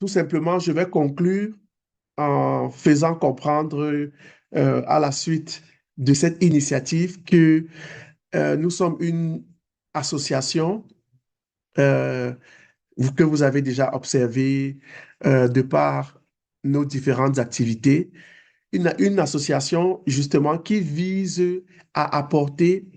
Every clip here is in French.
Tout simplement, je vais conclure en faisant comprendre à la suite de cette initiative que nous sommes une association euh, que vous avez déjà observé de par nos différentes activités, une association justement qui vise à apporter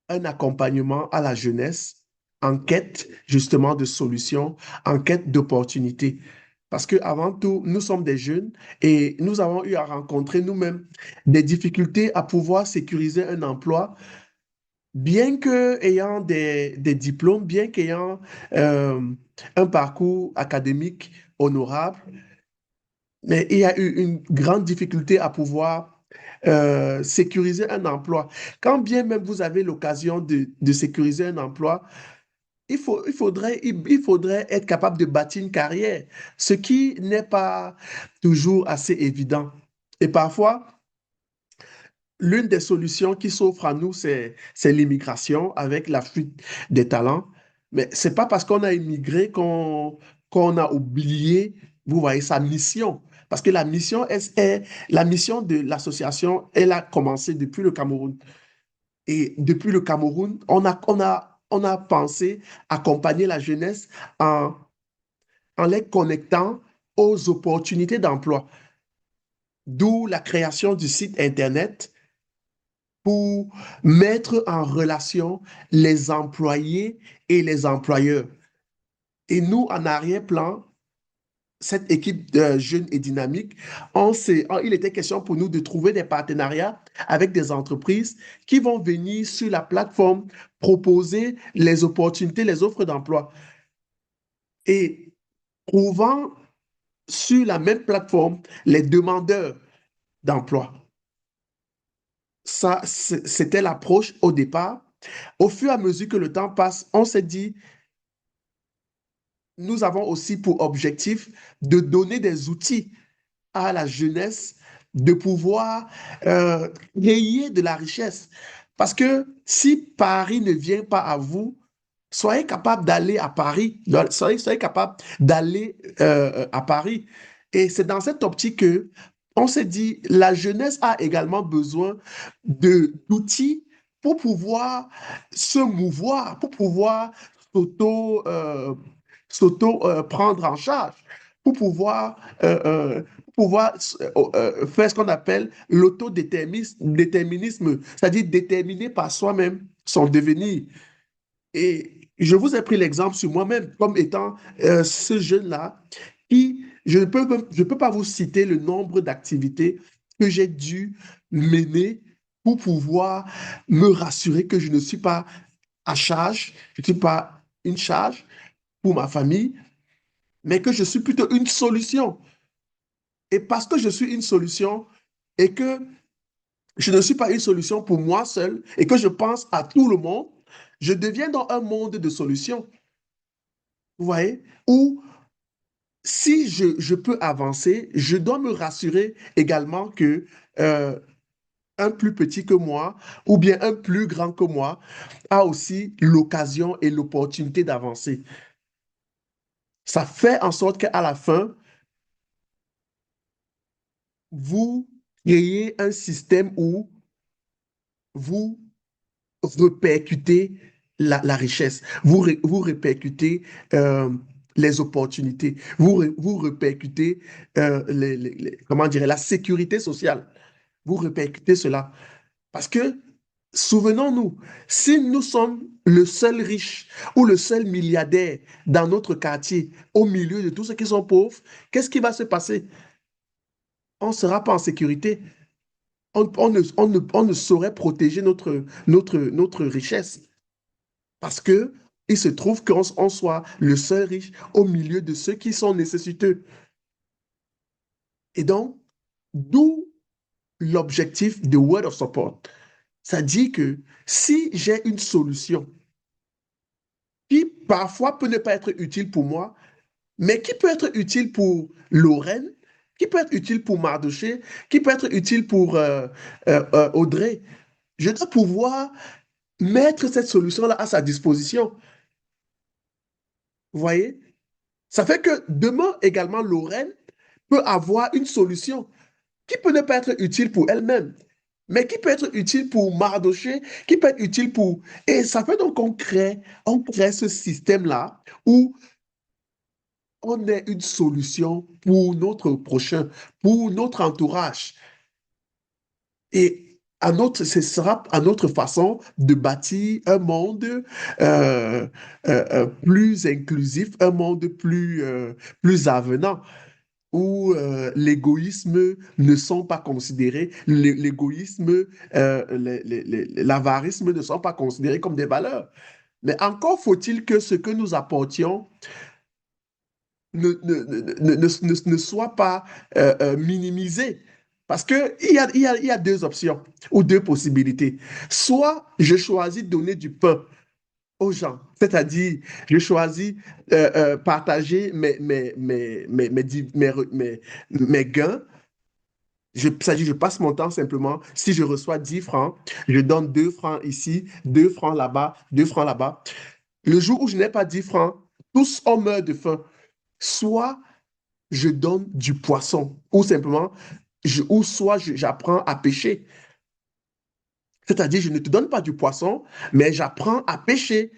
un accompagnement à la jeunesse en quête justement de solutions, en quête d'opportunités. Parce que avant tout, nous sommes des jeunes et nous avons eu à rencontrer nous-mêmes des difficultés à pouvoir sécuriser un emploi, bien que ayant des diplômes, bien qu'ayant euh, un parcours académique honorable, mais il y a eu une grande difficulté à pouvoir sécuriser un emploi. Quand bien même vous avez l'occasion de sécuriser un emploi, il faudrait être capable de bâtir une carrière, ce qui n'est pas toujours assez évident. Et parfois, l'une des solutions qui s'offre à nous, c'est l'immigration avec la fuite des talents. Mais c'est pas parce qu'on a immigré qu'on a oublié, vous voyez, sa mission. Parce que la mission de l'association, elle a commencé depuis le Cameroun. Et depuis le Cameroun, on a pensé accompagner la jeunesse en, en les connectant aux opportunités d'emploi. D'où la création du site Internet pour mettre en relation les employés et les employeurs. Et nous, en arrière-plan, cette équipe de jeunes et dynamique, il était question pour nous de trouver des partenariats avec des entreprises qui vont venir sur la plateforme proposer les opportunités, les offres d'emploi. Et trouvant sur la même plateforme les demandeurs d'emploi. Ça, c'était l'approche au départ. Au fur et à mesure que le temps passe, on s'est dit, nous avons aussi pour objectif de donner des outils à la jeunesse de pouvoir créer de la richesse. Parce que si Paris ne vient pas à vous, soyez capable d'aller à Paris, soyez capable d'aller à Paris. Et c'est dans cette optique que on s'est dit, la jeunesse a également besoin d'outils pour pouvoir se mouvoir, pour pouvoir s'auto, euh, prendre en charge, pour pouvoir, faire ce qu'on appelle l'autodéterminisme, c'est-à-dire déterminer par soi-même son devenir. Et je vous ai pris l'exemple sur moi-même comme étant ce jeune-là qui, je peux pas vous citer le nombre d'activités que j'ai dû mener pour pouvoir me rassurer que je ne suis pas à charge, je ne suis pas une charge pour ma famille, mais que je suis plutôt une solution. Et parce que je suis une solution et que je ne suis pas une solution pour moi seul et que je pense à tout le monde, je deviens dans un monde de solutions. Vous voyez? Où si je peux avancer, je dois me rassurer également que un plus petit que moi ou bien un plus grand que moi a aussi l'occasion et l'opportunité d'avancer. Ça fait en sorte qu'à la fin, vous créez un système où vous répercutez la richesse, vous répercutez euh, les opportunités, vous répercutez comment dire, la sécurité sociale, vous répercutez cela. Parce que, souvenons-nous, si nous sommes le seul riche ou le seul milliardaire dans notre quartier, au milieu de tous ceux qui sont pauvres, qu'est-ce qui va se passer? On ne sera pas en sécurité. On ne saurait protéger notre richesse. Parce que il se trouve qu'on soit le seul riche au milieu de ceux qui sont nécessiteux. Et donc, d'où l'objectif de Word of Support. Ça dit que si j'ai une solution qui parfois peut ne pas être utile pour moi, mais qui peut être utile pour Lorraine, qui peut être utile pour Mardoché, qui peut être utile pour Audrey, je dois pouvoir mettre cette solution-là à sa disposition. Vous voyez? Ça fait que demain également, Lorraine peut avoir une solution qui peut ne pas être utile pour elle-même, mais qui peut être utile pour Mardoché, qui peut être utile pour... Et ça fait donc on crée ce système-là où on est une solution pour notre prochain, pour notre entourage. Et ce sera à notre façon de bâtir un monde plus inclusif, un monde plus avenant, où l'égoïsme ne sont pas considérés, l'égoïsme, l'avarisme ne sont pas considérés comme des valeurs. Mais encore faut-il que ce que nous apportions ne soit pas minimisé. Parce qu'il y a deux options ou deux possibilités. Soit je choisis de donner du pain aux gens, c'est-à-dire je choisis partager mes gains. C'est-à-dire je passe mon temps simplement, si je reçois 10 francs, je donne 2 francs ici, 2 francs là-bas, 2 francs là-bas. Le jour où je n'ai pas 10 francs, tous on meurt de faim. Soit je donne du poisson, ou simplement, ou soit j'apprends à pêcher. C'est-à-dire, je ne te donne pas du poisson, mais j'apprends à pêcher.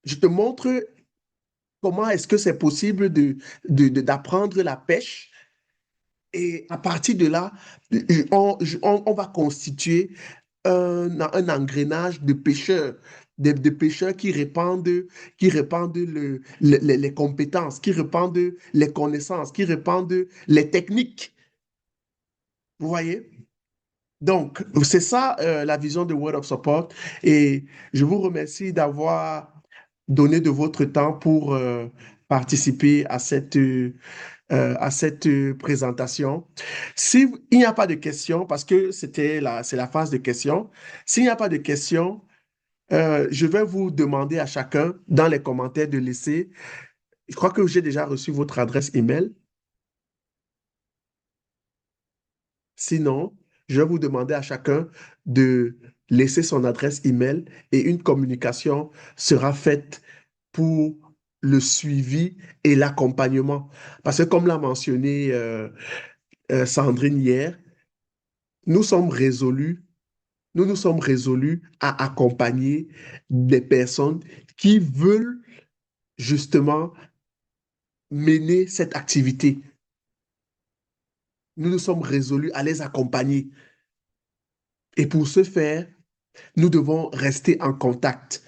Je te montre comment est-ce que c'est possible d'apprendre la pêche. Et à partir de là, on va constituer un engrenage de pêcheurs, de pêcheurs qui répandent les compétences, qui répandent les connaissances, qui répandent les techniques. Vous voyez? Donc, c'est ça la vision de Word of Support. Et je vous remercie d'avoir donné de votre temps pour participer à cette présentation. S'il n'y a pas de questions, parce que c'est la phase de questions, s'il n'y a pas de questions, je vais vous demander à chacun dans les commentaires de laisser, je crois que j'ai déjà reçu votre adresse email. Sinon, je vais vous demander à chacun de laisser son adresse email et une communication sera faite pour le suivi et l'accompagnement. Parce que comme l'a mentionné Sandrine hier, nous sommes résolus, nous nous sommes résolus à accompagner des personnes qui veulent justement mener cette activité. Nous nous sommes résolus à les accompagner. Et pour ce faire, nous devons rester en contact.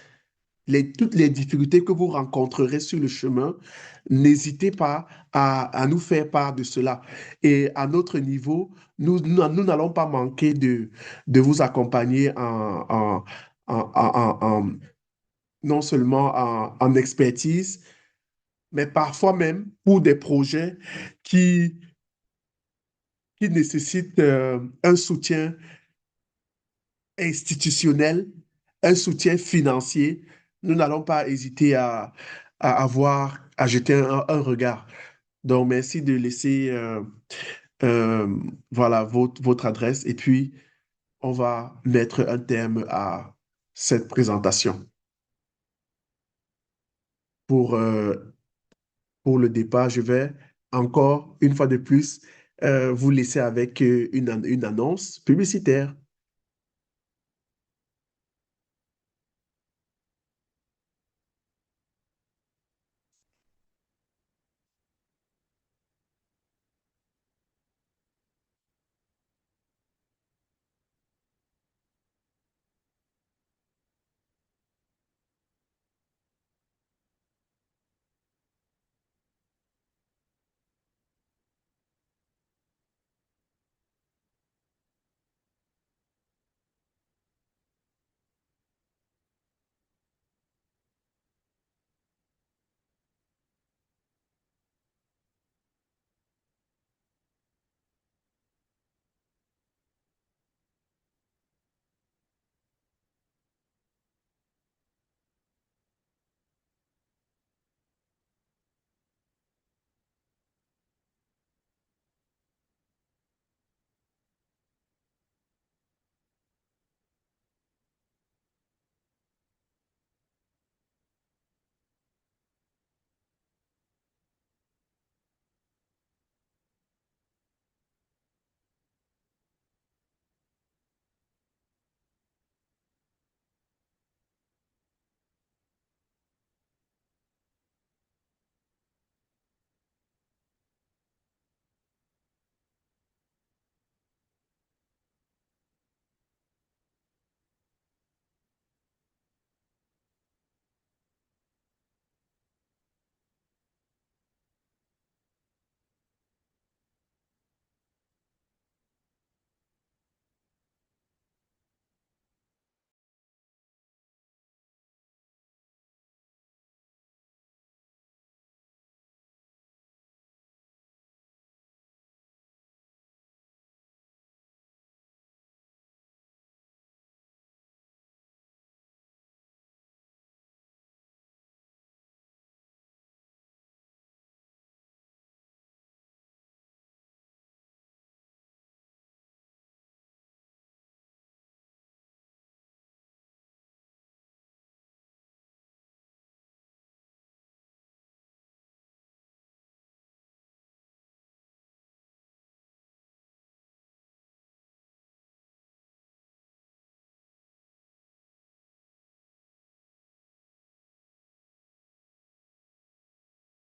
Toutes les difficultés que vous rencontrerez sur le chemin, n'hésitez pas à nous faire part de cela. Et à notre niveau, nous n'allons pas manquer de vous accompagner non seulement en expertise, mais parfois même pour des projets qui, qui nécessitent un soutien institutionnel, un soutien financier. Nous n'allons pas hésiter à jeter un regard. Donc, merci de laisser euh, voilà, votre adresse et puis on va mettre un terme à cette présentation. Pour, euh, pour le départ, je vais encore, une fois de plus, vous laisser avec une annonce publicitaire.